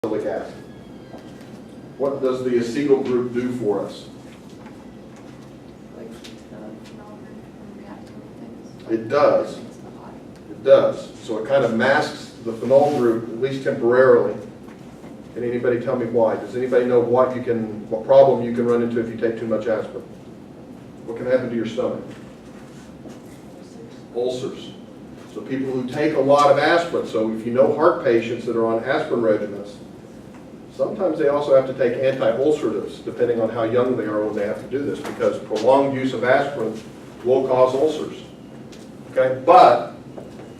salicylic acid. What does the acetyl group do for us? It does. It does. So it kind of masks the phenol group, at least temporarily. Can anybody tell me why? Does anybody know what problem you can run into if you take too much aspirin? What can happen to your stomach? Ulcers. So people who take a lot of aspirin, so if you know heart patients that are on aspirin regimens, sometimes they also have to take anti-ulceratives, depending on how young they are when they have to do this, because prolonged use of aspirin will cause ulcers. Okay, but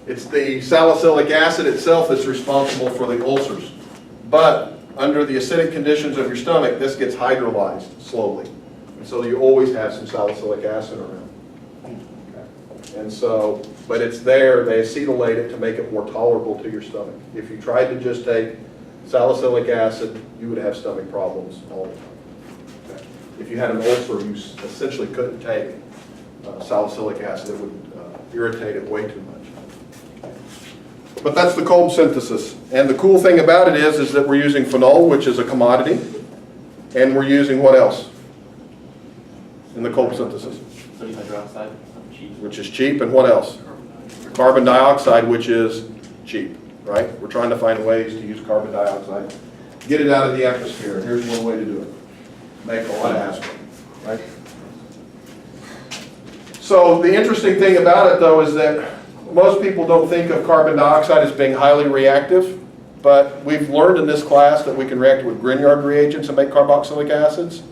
it's the salicylic acid itself that's responsible for the ulcers. But under the acidic conditions of your stomach, this gets hydrolyzed slowly. And so you always have some salicylic acid around. Okay. And so, but it's there, they acetylate it to make it more tolerable to your stomach. If you tried to just take salicylic acid, you would have stomach problems all the time. Okay. If you had an ulcer, you essentially couldn't take salicylic acid. It would irritate it way too much. But that's the cold synthesis. And the cool thing about it is that we're using phenol, which is a commodity, and we're using what else in the cold synthesis? Sodium hydroxide, cheap. Which is cheap, and what else? Carbon dioxide, which is cheap, right? We're trying to find ways to use carbon dioxide, get it out of the atmosphere, and here's one way to do it. Make a lot of aspirin, right? So the interesting thing about it, though, is that most people don't think of carbon dioxide as being highly reactive, but we've learned in this class that we can react with Grignard reagents and make carboxylic acids,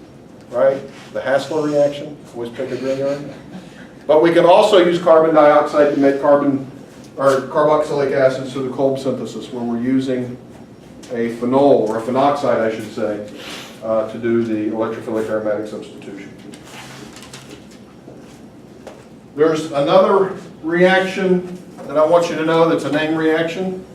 right? The Hassler reaction, always pick a Grignard. But we can also use carbon dioxide to make carboxylic acids through the cold synthesis, where we're using a phenol, or a phenoxide, I should say, to do the electrophilic aromatic substitution. There's another reaction that I want you to know that's a name reaction.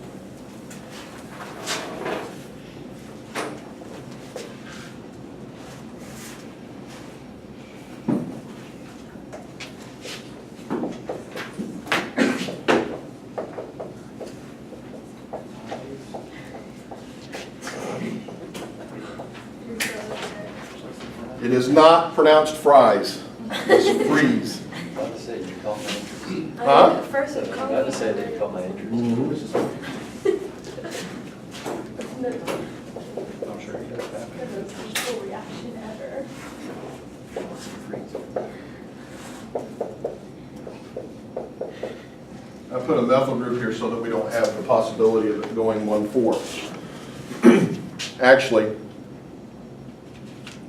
It is not pronounced fries, it's freeze. Huh? First it I was say that caught my interest. I'm sure he does that. That's the most cool reaction ever. I put a methyl group here so that we don't have the possibility of it going 1,4. Actually,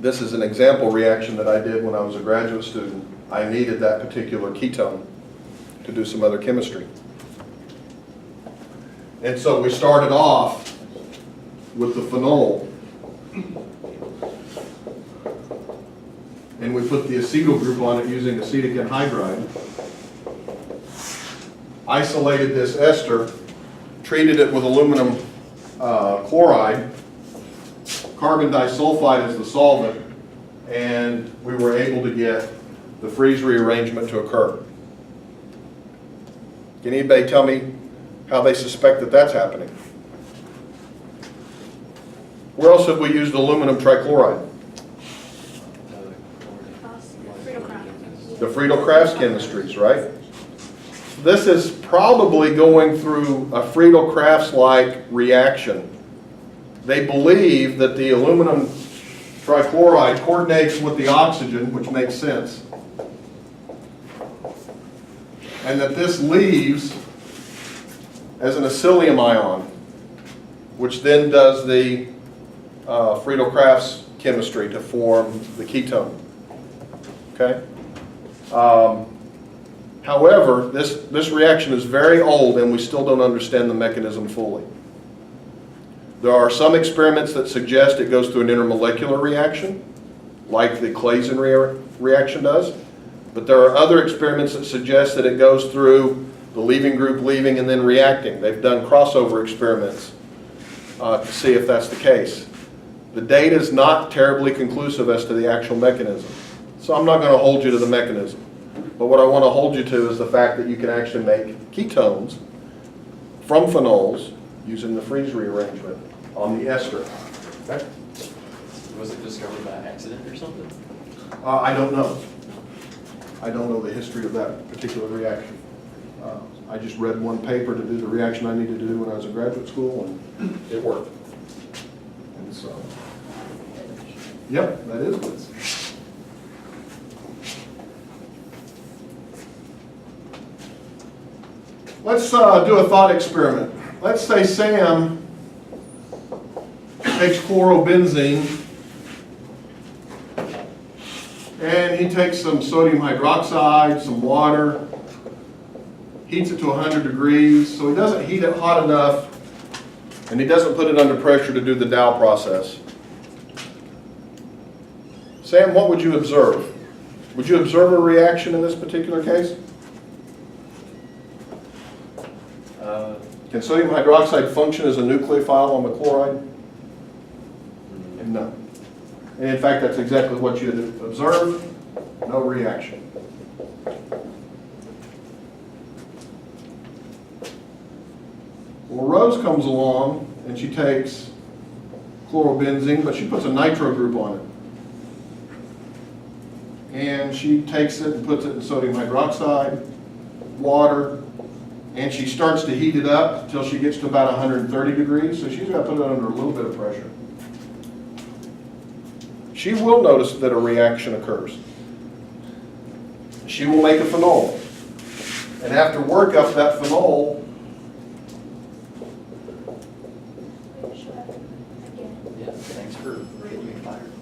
this is an example reaction that I did when I was a graduate student. I needed that particular ketone to do some other chemistry. And so we started off with the phenol. And we put the acetyl group on it using acetic anhydride. Isolated this ester, treated it with aluminum chloride, carbon disulfide as the solvent, and we were able to get the freeze rearrangement to occur. Can anybody tell me how they suspect that that's happening? Where else have we used aluminum trichloride? The Friedel-Crafts chemistries, right? This is probably going through a Friedel-Crafts-like reaction. They believe that the aluminum trichloride coordinates with the oxygen, which makes sense, and that this leaves as an acylium ion, which then does the Friedel-Crafts chemistry to form the ketone. Okay? However, this reaction is very old and we still don't understand the mechanism fully. There are some experiments that suggest it goes through an intermolecular reaction, like the Claisen reaction does. But there are other experiments that suggest that it goes through the leaving group leaving and then reacting. They've done crossover experiments to see if that's the case. The data is not terribly conclusive as to the actual mechanism. So I'm not going to hold you to the mechanism. But what I want to hold you to is the fact that you can actually make ketones from phenols using the freeze rearrangement on the ester. Okay? Was it discovered by accident or something? I don't know. I don't know the history of that particular reaction. I just read one paper to do the reaction I needed to do when I was in graduate school, and it worked. And so, yep, that is good. Let's do a thought experiment. Let's say Sam takes chlorobenzene and he takes some sodium hydroxide, some water, heats it to 100 degrees, so he doesn't heat it hot enough and he doesn't put it under pressure to do the Dow process. Sam, what would you observe? Would you observe a reaction in this particular case? Can sodium hydroxide function as a nucleophile on the chloride? No. And in fact, that's exactly what you observed. No reaction. Well, Rose comes along and she takes chlorobenzene, but she puts a nitro group on it. And she takes it and puts it in sodium hydroxide, water, and she starts to heat it up until she gets to about 130 degrees. So she's got to put it under a little bit of pressure. She will notice that a reaction occurs. She will make a phenol. And after work up that phenol, Yeah, thanks for getting me fired.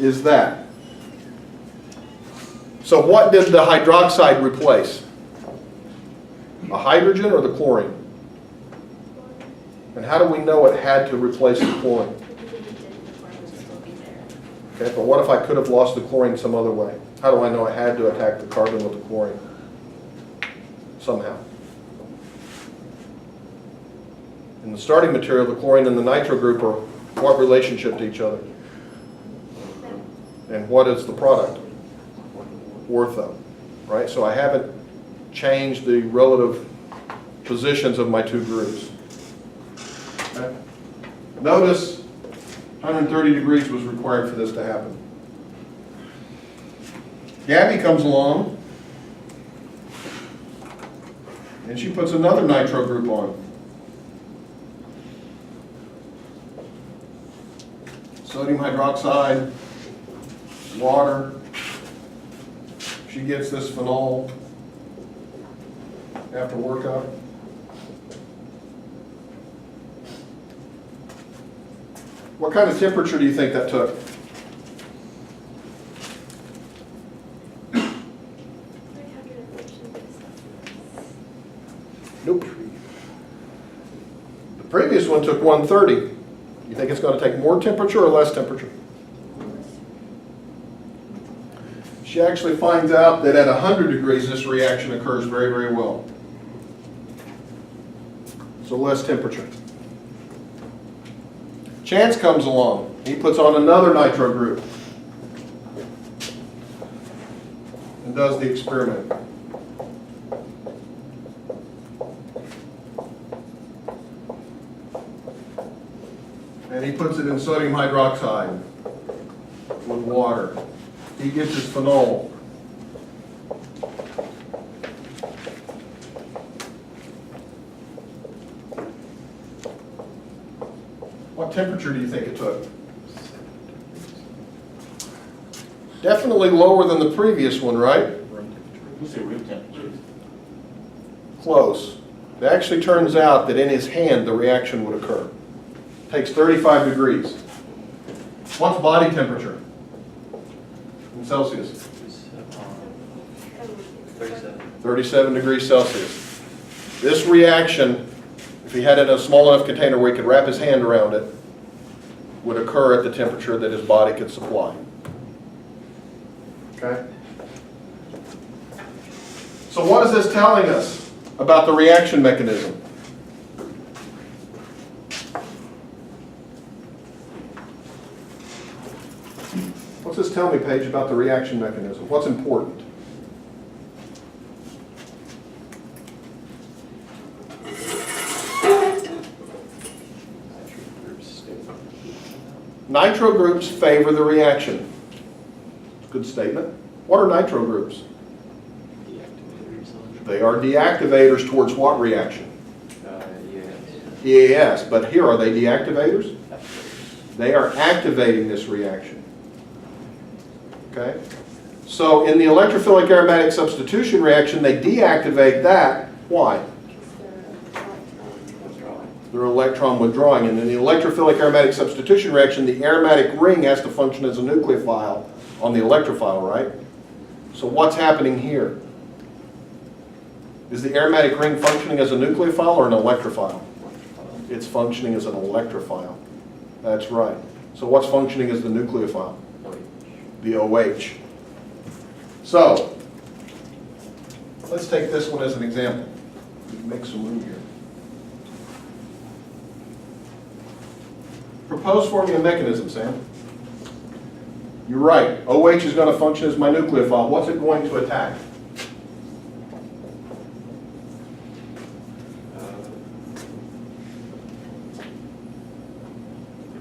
is that. So what did the hydroxide replace? A hydrogen or the chlorine? And how do we know it had to replace the chlorine? Okay, but what if I could have lost the chlorine some other way? How do I know I had to attack the carbon with the chlorine? Somehow. In the starting material, the chlorine and the nitro group are what relationship to each other? And what is the product? Ortho, right? So I haven't changed the relative positions of my two groups. Okay. Notice 130 degrees was required for this to happen. Gabby comes along and she puts another nitro group on. Sodium hydroxide, water. She gets this phenol after workup. What kind of temperature do you think that took? Nope. The previous one took 130. You think it's going to take more temperature or less temperature? She actually finds out that at 100 degrees this reaction occurs very, very well. So less temperature. Chance comes along. He puts on another nitro group and does the experiment. And he puts it in sodium hydroxide with water. He gets his phenol. What temperature do you think it took? Definitely lower than the previous one, right? What's the room temperature? Close. It actually turns out that in his hand the reaction would occur. It takes 35 degrees. What's body temperature in Celsius? 37. 37 degrees Celsius. This reaction, if he had it in a small enough container where he could wrap his hand around it, would occur at the temperature that his body could supply. Okay? So what is this telling us about the reaction mechanism? What's this tell me, Paige, about the reaction mechanism? What's important? Nitro groups favor the reaction. Good statement. What are nitro groups? Deactivators. They are deactivators towards what reaction? Yes. EAS. But here, are they deactivators? They are activating this reaction. Okay? So in the electrophilic aromatic substitution reaction, they deactivate that. Why? They're electron withdrawing. And in the electrophilic aromatic substitution reaction, the aromatic ring has to function as a nucleophile on the electrophile, right? So what's happening here? Is the aromatic ring functioning as a nucleophile or an electrophile? It's functioning as an electrophile. That's right. So what's functioning as the nucleophile? The OH. So, let's take this one as an example. Make some room here. Propose for me a mechanism, Sam. You're right. OH is going to function as my nucleophile. What's it going to attack?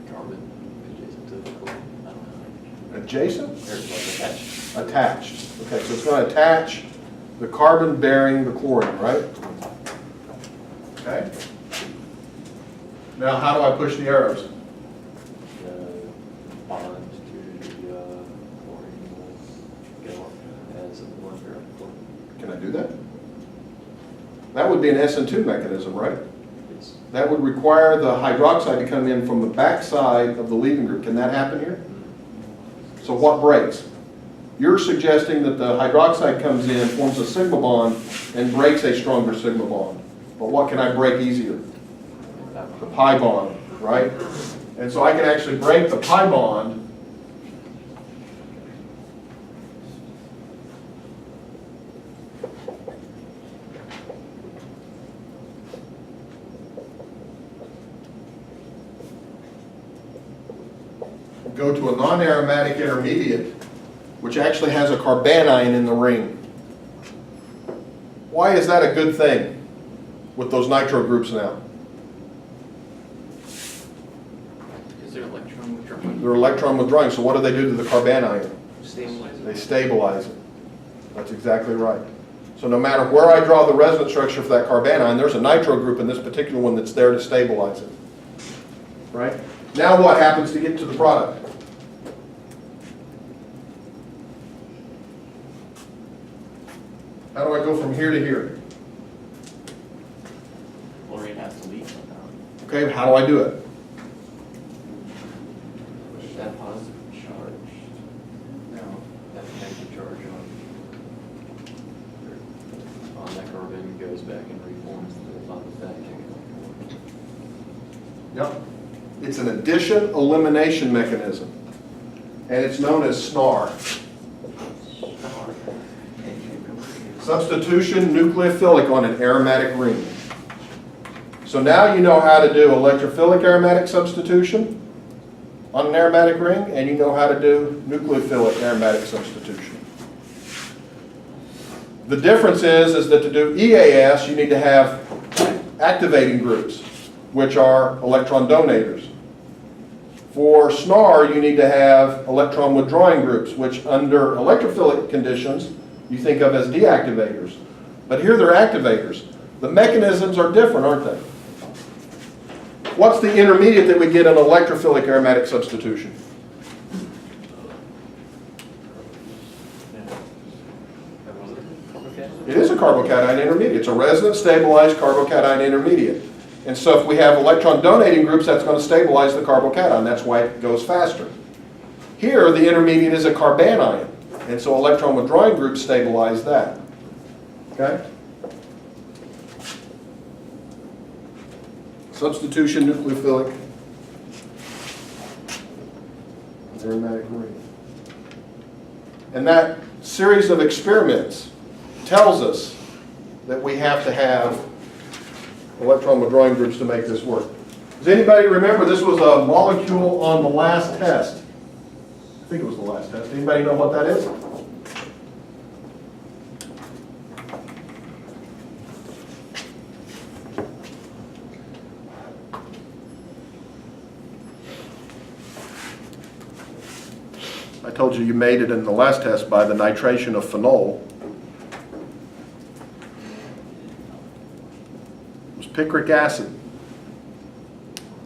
Carbon adjacent to the core. I don't know. Adjacent? Or like attached. Attached. Okay, so it's going to attach the carbon bearing the chlorine, right? Okay. Now, how do I push the arrows? Bond to the chlorine will go as a blunder of chlorine. Can I do that? That would be an SN2 mechanism, right? Yes. That would require the hydroxide to come in from the back side of the leaving group. Can that happen here? So what breaks? You're suggesting that the hydroxide comes in, forms a sigma bond, and breaks a stronger sigma bond. But what can I break easier? The pi bond, right? And so I can actually break the pi bond go to a non-aromatic intermediate, which actually has a carbanion in the ring. Why is that a good thing with those nitro groups now? Is there electron withdrawing? They're electron withdrawing, so what do they do to the carbanion? Stabilizing. They stabilize it. That's exactly right. So no matter where I draw the resonance structure for that carbanion, there's a nitro group in this particular one that's there to stabilize it. Right? Now what happens to get to the product? How do I go from here to here? Chlorine has to leave somehow. Okay, how do I do it? Push that positive charge. No, that negative charge on that carbon goes back and reforms the on the fat ticket. Yep. It's an addition-elimination mechanism, and it's known as SNAR. Substitution nucleophilic on an aromatic ring. So now you know how to do electrophilic aromatic substitution on an aromatic ring, and you know how to do nucleophilic aromatic substitution. The difference is that to do EAS, you need to have activating groups, which are electron donators. For SNAR, you need to have electron withdrawing groups, which under electrophilic conditions, you think of as deactivators. But here they're activators. The mechanisms are different, aren't they? What's the intermediate that we get in electrophilic aromatic substitution? It is a carbocation intermediate. It's a resonance stabilized carbocation intermediate. And so if we have electron donating groups, that's going to stabilize the carbocation. That's why it goes faster. Here, the intermediate is a carbanion. And so electron withdrawing groups stabilize that. Okay? Substitution nucleophilic aromatic ring. And that series of experiments tells us that we have to have electron withdrawing groups to make this work. Does anybody remember this was a molecule on the last test? I think it was the last test. Anybody know what that is? I told you made it in the last test by the nitration of phenol. It was picric acid.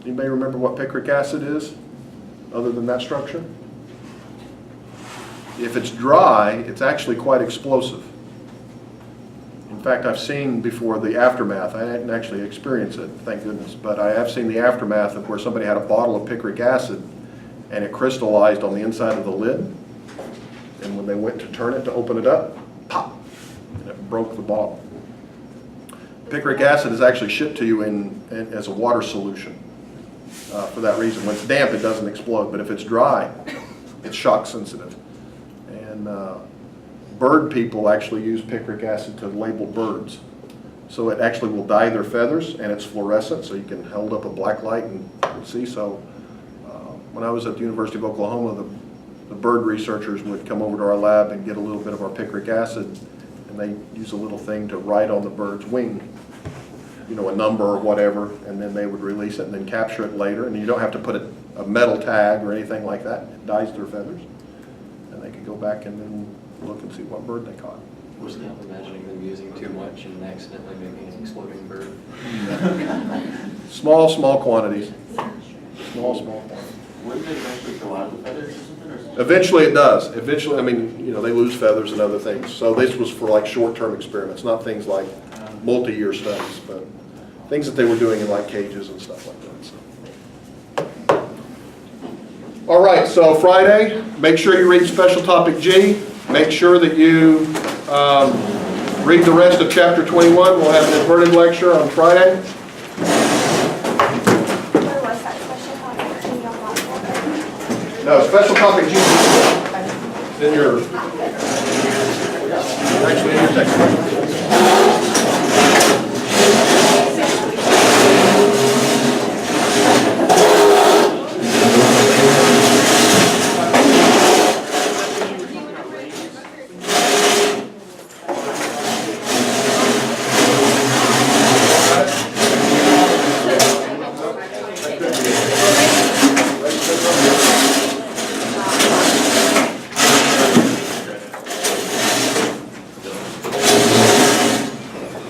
Anybody remember what picric acid is, other than that structure? If it's dry, it's actually quite explosive. In fact, I've seen before the aftermath. I didn't actually experience it, thank goodness, but I have seen the aftermath of where somebody had a bottle of picric acid and it crystallized on the inside of the lid. And when they went to turn it to open it up, pop, and it broke the bottle. Picric acid is actually shipped to you as a water solution for that reason. When it's damp, it doesn't explode, but if it's dry, it's shock sensitive. And bird people actually use picric acid to label birds. So it actually will dye their feathers, and it's fluorescent, so you can hold up a black light and see. So when I was at the University of Oklahoma, the bird researchers would come over to our lab and get a little bit of our picric acid, and they use a little thing to write on the bird's wing, you know, a number or whatever, and then they would release it and then capture it later. And you don't have to put a metal tag or anything like that. It dyes their feathers, and they could go back and then look and see what bird they caught. We're still imagining them using too much and accidentally making an exploding bird. Small quantities. Small quantities. Wouldn't it eventually go out of the feathers or something? Or Eventually it does. Eventually, I mean, you know, they lose feathers and other things. So this was for like short-term experiments, not things like multi-year studies, but things that they were doing in like cages and stuff like that. So. All right, so Friday, make sure you read special topic G. Make sure that you read the rest of chapter 21. We'll have an inverted lecture on Friday. Where was that special topic? Can you unlock it? No, special topic G is in your, actually in your textbook.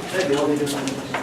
Hey, do you want me to do something?